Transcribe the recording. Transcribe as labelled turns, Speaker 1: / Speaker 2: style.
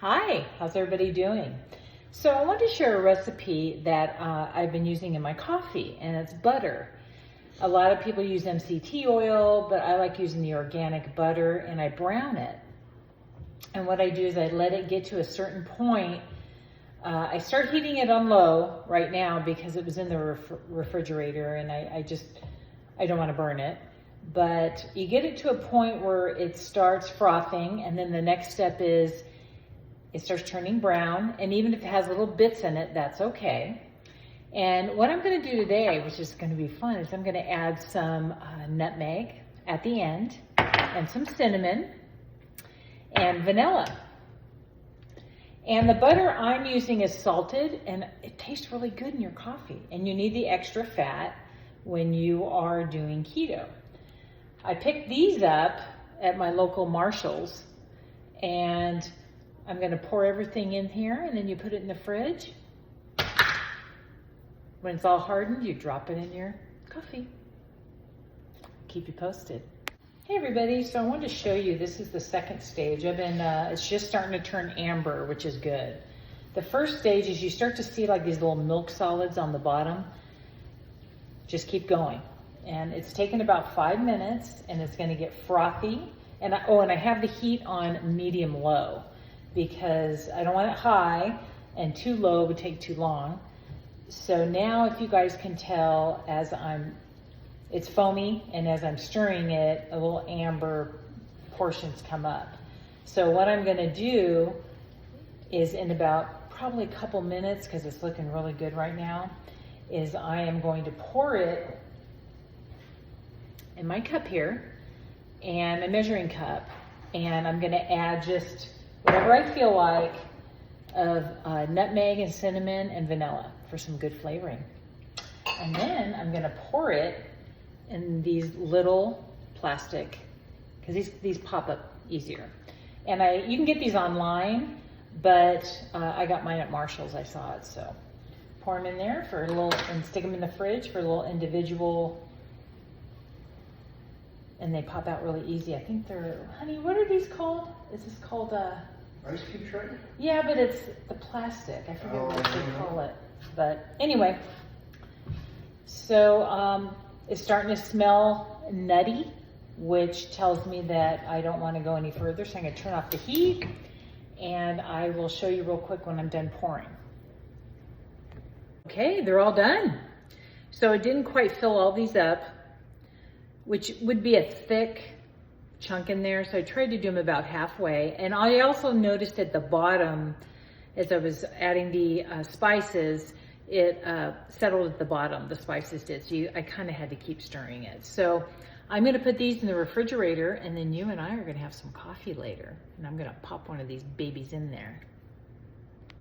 Speaker 1: Hi, how's everybody doing? So I want to share a recipe that I've been using in my coffee, and it's butter. A lot of people use MCT oil, but I like using the organic butter, and I brown it. And what I do is I let it get to a certain point. I start heating it on low right now because it was in the refrigerator, and I don't want to burn it. But you get it to a point where it starts frothing, and then the next step is it starts turning brown, and even if it has little bits in it, that's okay. And what I'm going to do today, which is going to be fun, is I'm going to add some nutmeg at the end, and some cinnamon, and vanilla. And the butter I'm using is salted, and it tastes really good in your coffee. And you need the extra fat when you are doing keto. I picked these up at my local Marshall's, and I'm going to pour everything in here, and then you put it in the fridge. When it's all hardened, you drop it in your coffee. Keep you posted. Hey everybody, so I wanted to show you, this is the second stage. It's just starting to turn amber, which is good. The first stage is you start to see like these little milk solids on the bottom. Just keep going. And it's taken about 5 minutes, and it's going to get frothy. And I have the heat on medium-low, because I don't want it high, and too low would take too long. So now, if you guys can tell, it's foamy, and as I'm stirring it, a little amber portions come up. So what I'm gonna do is, in about probably a couple minutes, because it's looking really good right now, is I am going to pour it in my cup here, and a measuring cup, and I'm gonna add just whatever I feel like of nutmeg and cinnamon and vanilla for some good flavoring. And then I'm gonna pour it in these little plastic, because these pop up easier. And you can get these online, but I got mine at Marshall's, I saw it. So pour them in there for a little, and stick them in the fridge for a little individual, and they pop out really easy. I think honey, what are these called? Is this called
Speaker 2: Ice cube tray?
Speaker 1: Yeah, but it's the plastic. I forget what they call it. But anyway, so it's starting to smell nutty, which tells me that I don't want to go any further. So I'm going to turn off the heat, and I will show you real quick when I'm done pouring. Okay, they're all done. So it didn't quite fill all these up, which would be a thick chunk in there. So I tried to do them about halfway. And I also noticed at the bottom, as I was adding the spices, it settled at the bottom, the spices did. So I kind of had to keep stirring it. So I'm gonna put these in the refrigerator, and then you and I are gonna have some coffee later. And I'm gonna pop one of these babies in there.